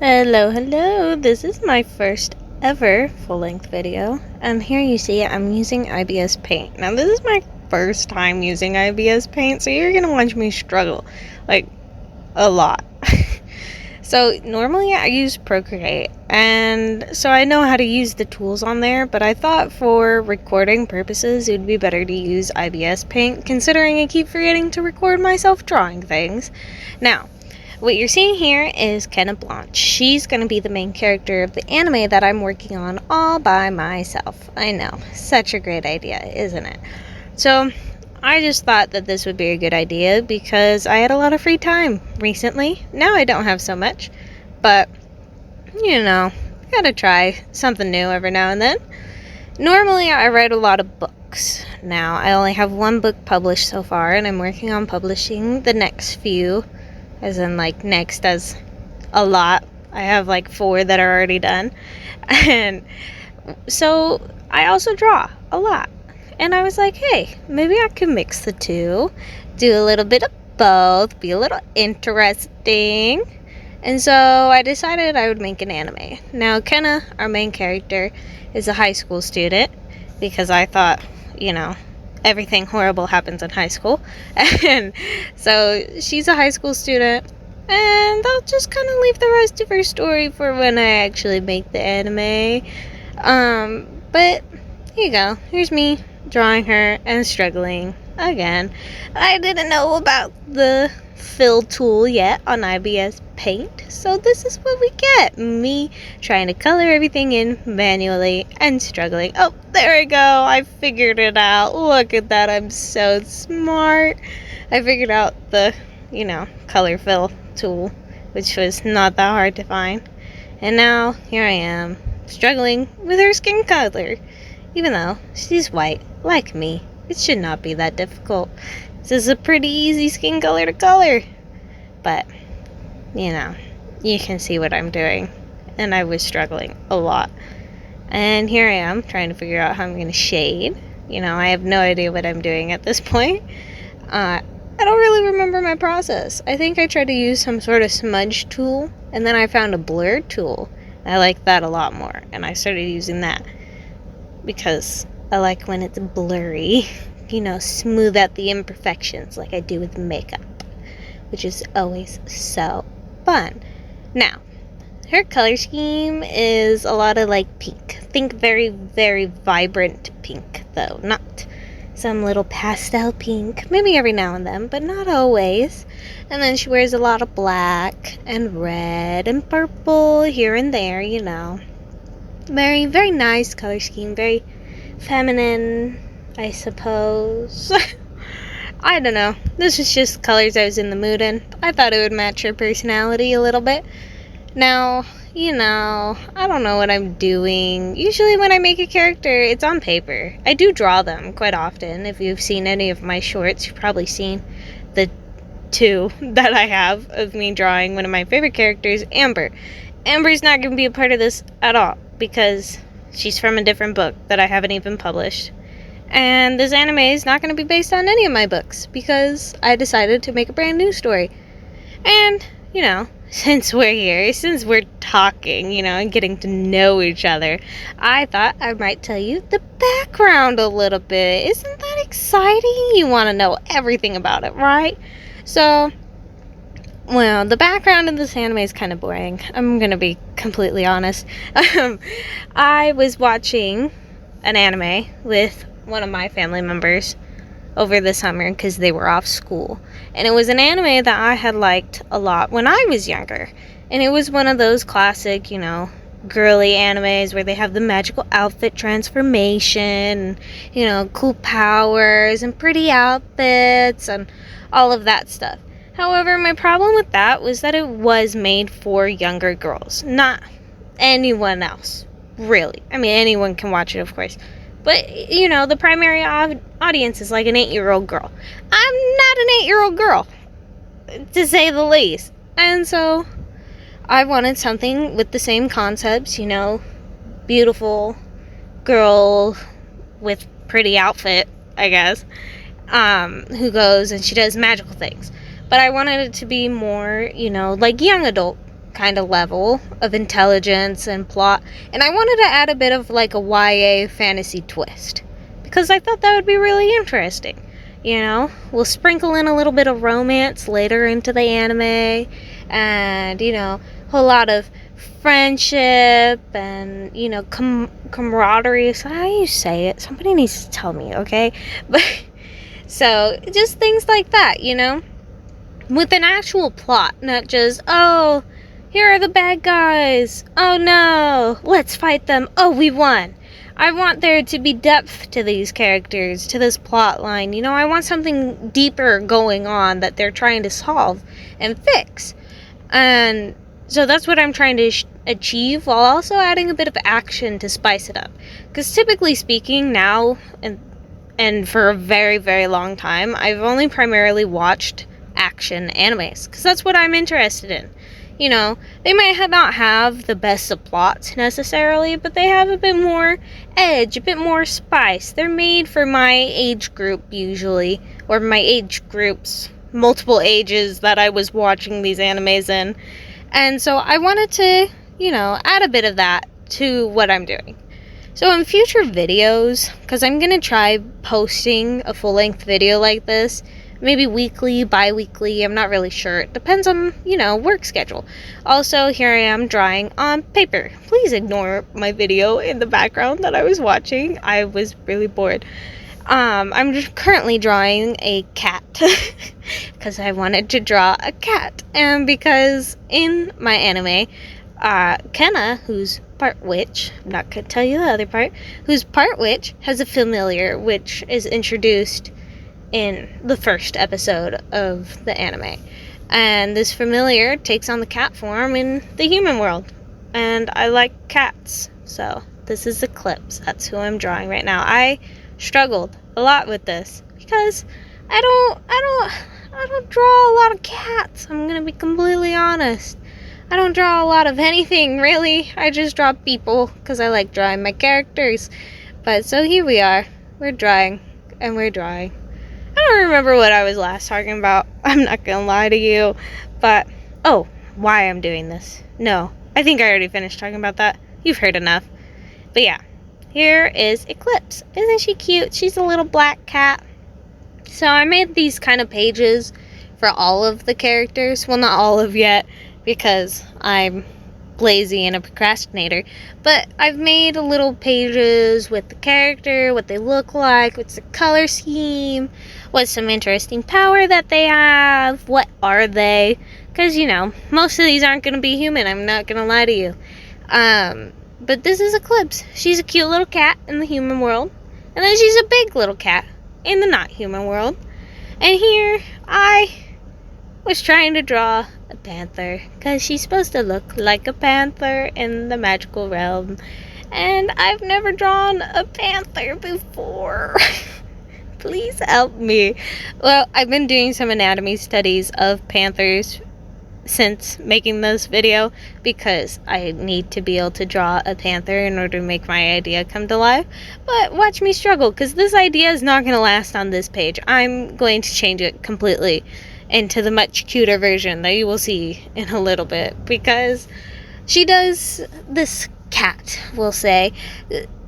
Hello. This is my first ever full-length video, and here you see I'm using IBS Paint. Now, this is my first time using IBS Paint, so you're gonna watch me struggle, like, a lot. So, normally I use Procreate, and so I know how to use the tools on there, but I thought for recording purposes, it would be better to use IBS Paint, considering I keep forgetting to record myself drawing things. Now, what you're seeing here is Kenna Blanche. She's going to be the main character of the anime that I'm working on all by myself. I know, such a great idea, isn't it? So, I just thought that this would be a good idea because I had a lot of free time recently. Now I don't have so much, but, gotta try something new every now and then. Normally, I write a lot of books. Now, I only have one book published so far, and I'm working on publishing the next few. As in, next as a lot. I have 4 that are already done. And so I also draw a lot. And I was like, hey, maybe I could mix the two, do a little bit of both, be a little interesting. And so I decided I would make an anime. Now, Kenna, our main character, is a high school student because I thought, everything horrible happens in high school. And so she's a high school student, and I'll just kind of leave the rest of her story for when I actually make the anime. But here you go. Here's me drawing her and struggling again. I didn't know about the fill tool yet on IBS Paint, so this is what we get. Me trying to color everything in manually and struggling. Oh, there we go. I figured it out. Look at that. I'm so smart. I figured out the, color fill tool, which was not that hard to find. And now, here I am, struggling with her skin color. Even though she's white, like me, it should not be that difficult. This is a pretty easy skin color to color. But, you can see what I'm doing. And I was struggling a lot. And here I am, trying to figure out how I'm going to shade. I have no idea what I'm doing at this point. I don't really remember my process. I think I tried to use some sort of smudge tool, and then I found a blur tool. I like that a lot more, and I started using that because I like when it's blurry, smooth out the imperfections like I do with makeup, which is always so fun. Now, her color scheme is a lot of pink. Think very, very vibrant pink, though, not some little pastel pink, maybe every now and then, but not always. And then she wears a lot of black and red and purple here and there, Very, very nice color scheme, very feminine, I suppose. I don't know. This was just colors I was in the mood in. I thought it would match her personality a little bit. Now, I don't know what I'm doing. Usually when I make a character, it's on paper. I do draw them quite often. If you've seen any of my shorts, you've probably seen the 2 that I have of me drawing one of my favorite characters, Amber. Amber's not going to be a part of this at all because she's from a different book that I haven't even published. And this anime is not going to be based on any of my books because I decided to make a brand new story. And, since we're here, since we're talking, and getting to know each other, I thought I might tell you the background a little bit. Isn't that exciting? You want to know everything about it, right? So, well, the background of this anime is kind of boring. I'm going to be completely honest. I was watching an anime with one of my family members over the summer because they were off school. And it was an anime that I had liked a lot when I was younger. And it was one of those classic, girly animes where they have the magical outfit transformation, cool powers and pretty outfits and all of that stuff. However, my problem with that was that it was made for younger girls, not anyone else, really. I mean, anyone can watch it, of course. But, the primary audience is like an 8-year-old girl. I'm not an 8-year-old girl, to say the least. And so, I wanted something with the same concepts, beautiful girl with pretty outfit, I guess, who goes and she does magical things. But I wanted it to be more, like young adult kind of level of intelligence and plot, and I wanted to add a bit of like a YA fantasy twist because I thought that would be really interesting. We'll sprinkle in a little bit of romance later into the anime, and a whole lot of friendship and camaraderie. So how do you say it? Somebody needs to tell me, okay? But so just things like that, with an actual plot, not just, oh, here are the bad guys, oh no, let's fight them, oh, we won. I want there to be depth to these characters, to this plot line. I want something deeper going on that they're trying to solve and fix. And so that's what I'm trying to achieve, while also adding a bit of action to spice it up. Because typically speaking, now and for a very, very long time, I've only primarily watched action animes, because that's what I'm interested in. They might not have the best of plots necessarily, but they have a bit more edge, a bit more spice. They're made for my age group usually, or my age groups, multiple ages that I was watching these animes in. And so I wanted to, add a bit of that to what I'm doing. So in future videos, because I'm going to try posting a full-length video like this, maybe weekly, bi-weekly, I'm not really sure. It depends on, work schedule. Also, here I am drawing on paper. Please ignore my video in the background that I was watching. I was really bored. I'm just currently drawing a cat because I wanted to draw a cat. And because in my anime, Kenna, who's part witch, I'm not going to tell you the other part, who's part witch, has a familiar which is introduced in the first episode of the anime. And this familiar takes on the cat form in the human world. And I like cats. So this is Eclipse. That's who I'm drawing right now. I struggled a lot with this because I don't draw a lot of cats. I'm going to be completely honest. I don't draw a lot of anything, really. I just draw people because I like drawing my characters. But so here we are. We're drawing and we're drawing. I don't remember what I was last talking about. I'm not gonna lie to you. But, why I'm doing this. No, I think I already finished talking about that. You've heard enough. But yeah, here is Eclipse. Isn't she cute? She's a little black cat. So I made these kind of pages for all of the characters. Well, not all of yet, because I'm lazy and a procrastinator, but I've made little pages with the character, what they look like, what's the color scheme, what's some interesting power that they have, what are they, because most of these aren't going to be human, I'm not going to lie to you. But this is Eclipse. She's a cute little cat in the human world, and then she's a big little cat in the not human world. And here I was trying to draw a panther, because she's supposed to look like a panther in the magical realm, and I've never drawn a panther before. Please help me. Well, I've been doing some anatomy studies of panthers since making this video, because I need to be able to draw a panther in order to make my idea come to life. But watch me struggle, because this idea is not going to last on this page. I'm going to change it completely into the much cuter version that you will see in a little bit, because this cat, we'll say,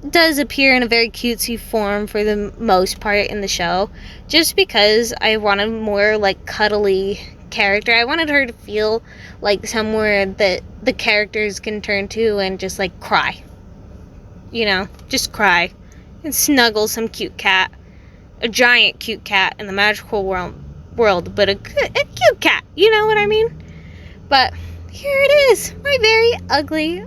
does appear in a very cutesy form for the most part in the show, just because I wanted more like cuddly character. I wanted her to feel like somewhere that the characters can turn to and just like cry, just cry and snuggle some cute cat, a giant cute cat in the magical world, but a cute cat, you know what I mean? But here it is, my very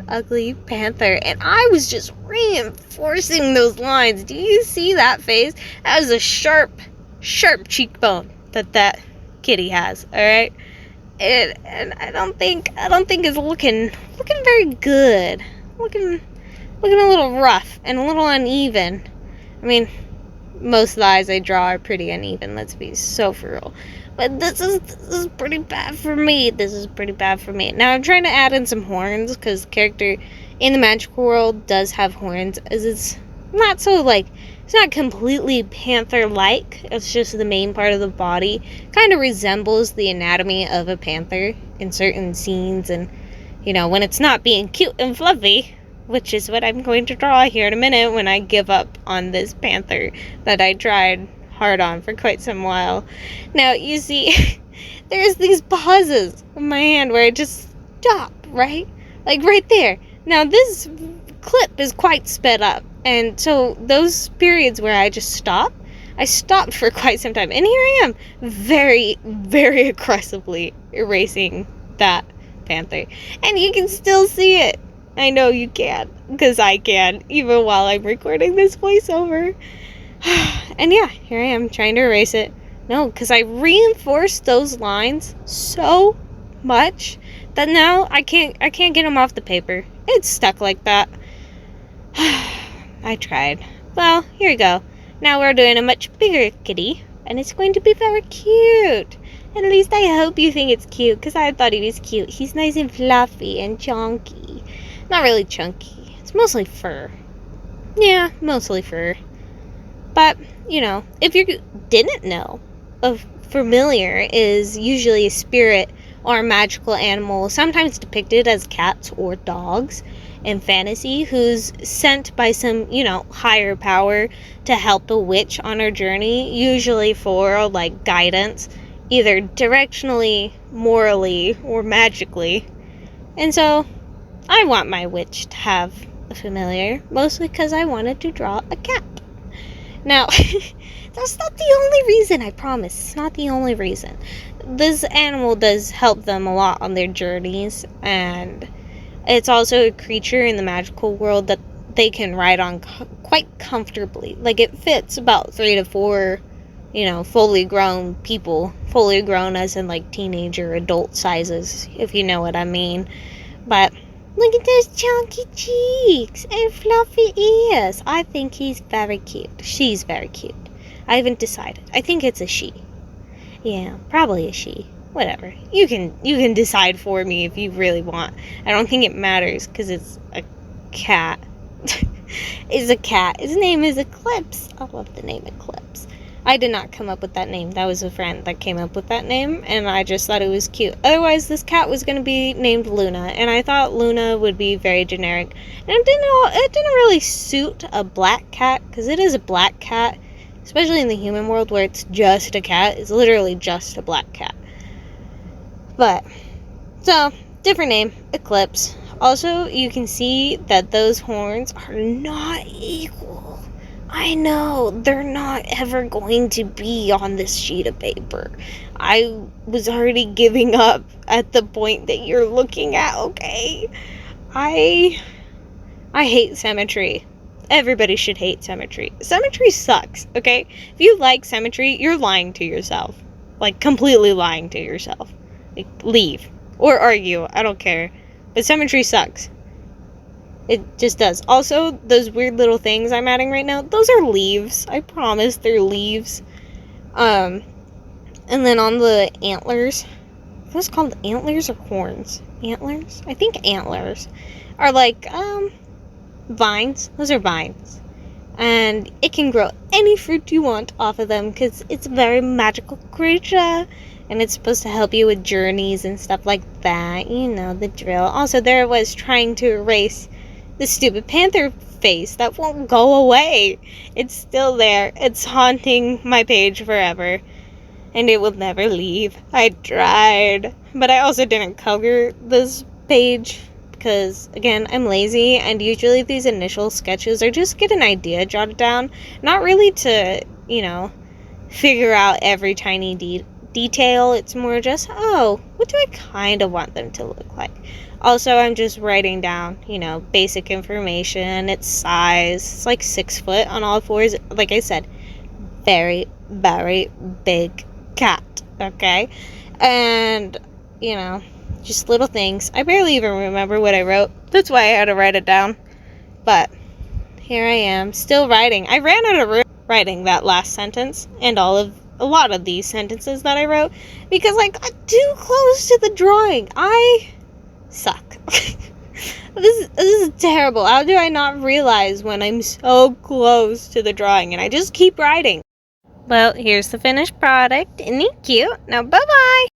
ugly panther, and I was just reinforcing those lines. Do you see that face? That is a sharp cheekbone that kitty has, all right? And I don't think it's looking very good. Looking a little rough and a little uneven. I mean, most of the eyes I draw are pretty uneven, let's be so for real. But this is pretty bad for me. Now I'm trying to add in some horns, because the character in the magical world does have horns, as it's not so it's not completely panther-like. It's just the main part of the body kind of resembles the anatomy of a panther in certain scenes and when it's not being cute and fluffy, which is what I'm going to draw here in a minute when I give up on this panther that I tried hard on for quite some while. Now, you see, there's these pauses in my hand where I just stop, right? Like right there. Now, this clip is quite sped up, and so those periods where I just stop, I stopped for quite some time, and here I am, very, very aggressively erasing that panther, and you can still see it. I know you can, because I can, even while I'm recording this voiceover. And yeah, here I am trying to erase it. No, because I reinforced those lines so much that now I can't get them off the paper. It's stuck like that. I tried. Well, here we go. Now we're doing a much bigger kitty, and it's going to be very cute. At least I hope you think it's cute, because I thought he was cute. He's nice and fluffy and chunky. Not really chunky. It's mostly fur. Yeah, mostly fur. But, if you didn't know, a familiar is usually a spirit or a magical animal, sometimes depicted as cats or dogs in fantasy, who's sent by some, higher power to help the witch on her journey, usually for, guidance, either directionally, morally, or magically. And so, I want my witch to have a familiar, mostly because I wanted to draw a cat. Now, that's not the only reason, I promise. It's not the only reason. This animal does help them a lot on their journeys, and it's also a creature in the magical world that they can ride on quite comfortably. It fits about 3 to 4, fully grown people. Fully grown as in, teenager, adult sizes, if you know what I mean. But look at those chunky cheeks and fluffy ears. I think he's very cute. She's very cute. I haven't decided. I think it's a she. Yeah, probably a she. Whatever. You can decide for me if you really want. I don't think it matters because it's a cat. It's a cat. His name is Eclipse. I love the name Eclipse. I did not come up with that name. That was a friend that came up with that name, and I just thought it was cute. Otherwise, this cat was going to be named Luna, and I thought Luna would be very generic. And it didn't really suit a black cat, because it is a black cat, especially in the human world where it's just a cat. It's literally just a black cat. But, so, different name, Eclipse. Also, you can see that those horns are not equal. I know, they're not ever going to be on this sheet of paper. I was already giving up at the point that you're looking at, okay? I hate symmetry. Everybody should hate symmetry. Symmetry sucks, okay? If you like symmetry, you're lying to yourself. Completely lying to yourself. Leave. Or argue, I don't care. But symmetry sucks. It just does. Also, those weird little things I'm adding right now, those are leaves. I promise they're leaves. And then on the antlers, are those called antlers or horns? Antlers? I think antlers are vines. Those are vines. And it can grow any fruit you want off of them because it's a very magical creature. And it's supposed to help you with journeys and stuff like that. You know the drill. Also, there I was trying to erase the stupid panther face that won't go away. It's still there. It's haunting my page forever. And it will never leave. I tried. But I also didn't color this page because, again, I'm lazy. And usually these initial sketches are just get an idea jotted down. Not really to, figure out every tiny detail. It's more just, what do I kind of want them to look like? Also, I'm just writing down, basic information. Its size. It's 6 foot on all fours. Like I said, very, very big cat. Okay? And, just little things. I barely even remember what I wrote. That's why I had to write it down. But here I am, still writing. I ran out of room writing that last sentence and a lot of these sentences that I wrote because I got too close to the drawing. I suck. This is terrible. How do I not realize when I'm so close to the drawing and I just keep writing? Well, here's the finished product. Isn't it cute? Now, bye-bye!